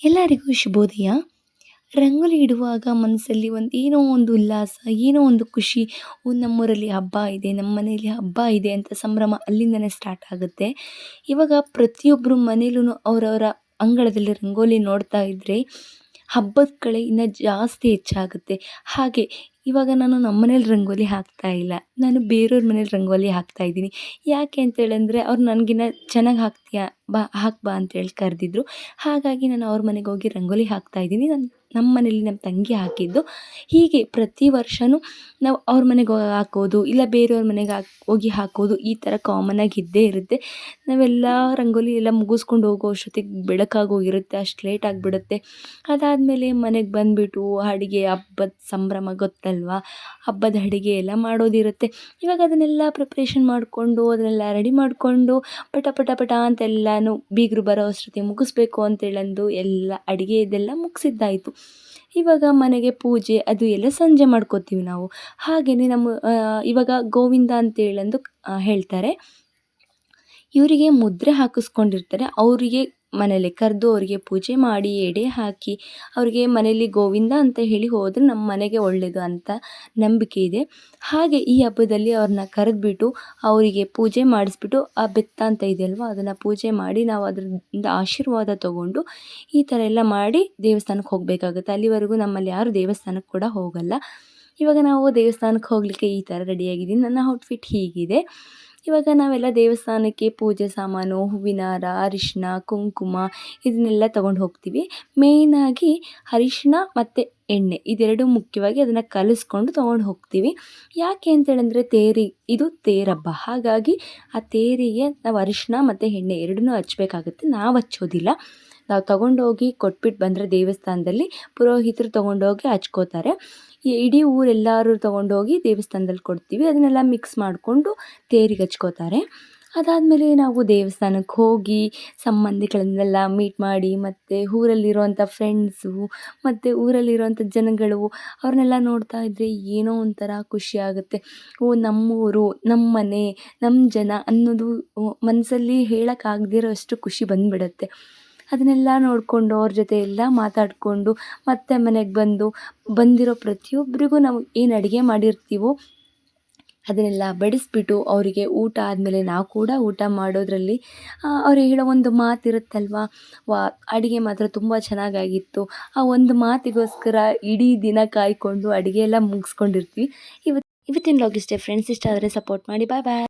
ಎಲ್ಲರಿಗೂ ಶುಭೋದಯ. ರಂಗೋಲಿ ಇಡುವಾಗ ಮನಸ್ಸಲ್ಲಿ ಏನೋ ಒಂದು ಉಲ್ಲಾಸ, ಏನೋ ಒಂದು ಖುಷಿ. ನಮ್ಮೂರಲ್ಲಿ ಹಬ್ಬ ಇದೆ, ನಮ್ಮ ಮನೆಯಲ್ಲಿ ಹಬ್ಬ ಇದೆ ಅಂತ ಸಂಭ್ರಮ ಅಲ್ಲಿಂದನೇ ಸ್ಟಾರ್ಟ್ ಆಗುತ್ತೆ. ಇವಾಗ ಪ್ರತಿಯೊಬ್ಬರು ಮನೇಲೂ ಅವರವರ ಅಂಗಳದಲ್ಲಿ ರಂಗೋಲಿ ನೋಡ್ತಾ ಇದ್ದರೆ ಹಬ್ಬದ ಕಳೆ ಇನ್ನೂ ಜಾಸ್ತಿ ಹೆಚ್ಚಾಗುತ್ತೆ. ಹಾಗೆ ಇವಾಗ ನಾನು ನಮ್ಮ ಮನೇಲಿ ರಂಗೋಲಿ ಹಾಕ್ತಾ ಇಲ್ಲ, ನಾನು ಬೇರೆಯವ್ರ ಮನೇಲಿ ರಂಗೋಲಿ ಹಾಕ್ತಾ ಇದ್ದೀನಿ. ಯಾಕೆ ಅಂತೇಳಂದರೆ ಅವ್ರು ನನಗಿನ್ನ ಚೆನ್ನಾಗಿ ಹಾಕ್ತೀಯಾ, ಬಾ ಹಾಕು ಬಾ ಅಂತೇಳಿ ಕರೆದಿದ್ರು. ಹಾಗಾಗಿ ನಾನು ಅವ್ರ ಮನೆಗೆ ಹೋಗಿ ರಂಗೋಲಿ ಹಾಕ್ತಾ ಇದ್ದೀನಿ. ನಮ್ಮ ಮನೇಲಿ ನಮ್ಮ ತಂಗಿ ಹಾಕಿದ್ದು. ಹೀಗೆ ಪ್ರತಿ ವರ್ಷವೂ ನಾವು ಅವ್ರ ಮನೆಗೆ ಹೋಗಿ ಹಾಕೋದು, ಇಲ್ಲ ಬೇರೆಯವ್ರ ಮನೆಗೆ ಹೋಗಿ ಹಾಕೋದು, ಈ ಥರ ಕಾಮನ್ನಾಗಿ ಇದ್ದೇ ಇರುತ್ತೆ. ನಾವೆಲ್ಲ ರಂಗೋಲಿ ಎಲ್ಲ ಮುಗಿಸ್ಕೊಂಡು ಹೋಗೋ ಅಷ್ಟೊತ್ತಿಗೆ ಬೆಳಕಾಗೋಗಿರುತ್ತೆ, ಅಷ್ಟು ಲೇಟ್ ಆಗಿಬಿಡುತ್ತೆ. ಅದಾದಮೇಲೆ ಮನೆಗೆ ಬಂದುಬಿಟ್ಟು ಅಡುಗೆ, ಹಬ್ಬದ ಸಂಭ್ರಮ ಗೊತ್ತಲ್ವಾ, ಹಬ್ಬದ ಅಡುಗೆ ಎಲ್ಲ ಮಾಡೋದಿರುತ್ತೆ. ಇವಾಗ ಅದನ್ನೆಲ್ಲ ಪ್ರಿಪ್ರೇಷನ್ ಮಾಡಿಕೊಂಡು ಅದನ್ನೆಲ್ಲ ರೆಡಿ ಮಾಡಿಕೊಂಡು ಪಟ ಪಟ ಪಟ ಅಂತೆಲ್ಲನೂ ಬೀಗರು ಬರೋ ಅಷ್ಟೊತ್ತಿಗೆ ಮುಗಿಸ್ಬೇಕು ಅಂತೇಳಂದು ಎಲ್ಲ ಅಡುಗೆ ಇದೆಲ್ಲ ಮುಗಿಸಿದ್ದಾಯಿತು. ಇವಾಗ ಮನೆಗೆ ಪೂಜೆ ಅದು ಎಲ್ಲ ಸಂಜೆ ಮಾಡ್ಕೋತೀವಿ ನಾವು. ಹಾಗೆಯೇ ಇವಾಗ ಗೋವಿಂದ ಅಂತೇಳಂದು ಹೇಳ್ತಾರೆ. ಇವರಿಗೆ ಮುದ್ರೆ ಹಾಕಿಸ್ಕೊಂಡಿರ್ತಾರೆ. ಅವರಿಗೆ ಮನೇಲಿ ಕರೆದು ಅವರಿಗೆ ಪೂಜೆ ಮಾಡಿ ಎಡೆ ಹಾಕಿ ಅವರಿಗೆ ಮನೇಲಿ ಗೋವಿಂದ ಅಂತ ಹೇಳಿ ಹೋದರೆ ನಮ್ಮ ಮನೆಗೆ ಒಳ್ಳೆಯದು ಅಂತ ನಂಬಿಕೆ ಇದೆ. ಹಾಗೆ ಈ ಹಬ್ಬದಲ್ಲಿ ಅವ್ರನ್ನ ಕರೆದ್ಬಿಟ್ಟು ಅವರಿಗೆ ಪೂಜೆ ಮಾಡಿಸ್ಬಿಟ್ಟು ಆ ಬೆತ್ತ ಅಂತ ಇದೆಯಲ್ವ ಅದನ್ನು ಪೂಜೆ ಮಾಡಿ ನಾವು ಅದರಿಂದ ಆಶೀರ್ವಾದ ತಗೊಂಡು ಈ ಥರ ಎಲ್ಲ ಮಾಡಿ ದೇವಸ್ಥಾನಕ್ಕೆ ಹೋಗಬೇಕಾಗುತ್ತೆ. ಅಲ್ಲಿವರೆಗೂ ನಮ್ಮಲ್ಲಿ ಯಾರು ದೇವಸ್ಥಾನಕ್ಕೆ ಕೂಡ ಹೋಗಲ್ಲ. ಇವಾಗ ನಾವು ದೇವಸ್ಥಾನಕ್ಕೆ ಹೋಗಲಿಕ್ಕೆ ಈ ಥರ ರೆಡಿಯಾಗಿದ್ದೀನಿ. ನನ್ನ ಔಟ್ಫಿಟ್ ಹೀಗಿದೆ. ಇವಾಗ ನಾವೆಲ್ಲ ದೇವಸ್ಥಾನಕ್ಕೆ ಪೂಜೆ ಸಾಮಾನು, ಹೂವಿನ ಹಾರ, ಅರಿಶಿನ, ಕುಂಕುಮ ಇದನ್ನೆಲ್ಲ ತೊಗೊಂಡು ಹೋಗ್ತೀವಿ. ಮೇಯ್ನಾಗಿ ಅರಿಶಿನ ಮತ್ತು ಎಣ್ಣೆ ಇದೆರಡು ಮುಖ್ಯವಾಗಿ ಅದನ್ನು ಕಲಿಸ್ಕೊಂಡು ತೊಗೊಂಡು ಹೋಗ್ತೀವಿ. ಯಾಕೆ ಅಂತೇಳಂದರೆ ಇದು ತೇರಬ್ಬ. ಹಾಗಾಗಿ ಆ ತೇರಿಗೆ ನಾವು ಅರಿಶಿನ ಮತ್ತು ಎಣ್ಣೆ ಎರಡನ್ನೂ ಹಚ್ಬೇಕಾಗುತ್ತೆ. ನಾವು ಹಚ್ಚೋದಿಲ್ಲ, ನಾವು ತೊಗೊಂಡೋಗಿ ಕೊಟ್ಬಿಟ್ಟು ಬಂದರೆ ದೇವಸ್ಥಾನದಲ್ಲಿ ಪುರೋಹಿತರು ತೊಗೊಂಡೋಗಿ ಹಚ್ಕೋತಾರೆ. ಇಡೀ ಊರೆಲ್ಲರೂ ತೊಗೊಂಡೋಗಿ ದೇವಸ್ಥಾನದಲ್ಲಿ ಕೊಡ್ತೀವಿ. ಅದನ್ನೆಲ್ಲ ಮಿಕ್ಸ್ ಮಾಡಿಕೊಂಡು ತೇರಿಗೆ ಹಚ್ಕೋತಾರೆ. ಅದಾದಮೇಲೆ ನಾವು ದೇವಸ್ಥಾನಕ್ಕೆ ಹೋಗಿ ಸಂಬಂಧಿಗಳನ್ನೆಲ್ಲ ಮೀಟ್ ಮಾಡಿ, ಮತ್ತು ಊರಲ್ಲಿರುವಂಥ ಫ್ರೆಂಡ್ಸು ಮತ್ತು ಊರಲ್ಲಿರುವಂಥ ಜನಗಳು ಅವ್ರನ್ನೆಲ್ಲ ನೋಡ್ತಾ ಇದ್ದರೆ ಏನೋ ಒಂಥರ ಖುಷಿಯಾಗುತ್ತೆ. ನಮ್ಮೂರು, ನಮ್ಮ ಮನೆ, ನಮ್ಮ ಜನ ಅನ್ನೋದು ಮನಸ್ಸಲ್ಲಿ ಹೇಳೋಕ್ಕಾಗದಿರೋ ಅಷ್ಟು ಖುಷಿ ಬಂದುಬಿಡುತ್ತೆ. ಅದನ್ನೆಲ್ಲ ನೋಡಿಕೊಂಡು ಅವ್ರ ಜೊತೆ ಎಲ್ಲ ಮಾತಾಡಿಕೊಂಡು ಮತ್ತೆ ಮನೆಗೆ ಬಂದಿರೋ ಪ್ರತಿಯೊಬ್ಬರಿಗೂ ನಾವು ಏನು ಅಡುಗೆ ಮಾಡಿರ್ತೀವೋ ಅದನ್ನೆಲ್ಲ ಬಡಿಸ್ಬಿಟ್ಟು ಅವರಿಗೆ ಊಟ ಆದಮೇಲೆ ನಾವು ಕೂಡ ಊಟ ಮಾಡೋದರಲ್ಲಿ ಅವ್ರು ಹೇಳೋ ಒಂದು ಮಾತಿರುತ್ತಲ್ವ, ಅಡುಗೆ ಮಾತ್ರ ತುಂಬ ಚೆನ್ನಾಗಾಗಿತ್ತು. ಆ ಒಂದು ಮಾತಿಗೋಸ್ಕರ ಇಡೀ ದಿನ ಕಾಯ್ಕೊಂಡು ಅಡುಗೆ ಎಲ್ಲ ಮುಗಿಸ್ಕೊಂಡಿರ್ತೀವಿ. ಇವತ್ತಿನ ವ್ಲಾಗ್ ಇಷ್ಟೇ ಫ್ರೆಂಡ್ಸ್. ಇಷ್ಟ ಆದರೆ ಸಪೋರ್ಟ್ ಮಾಡಿ. ಬಾಯ್ ಬಾಯ್.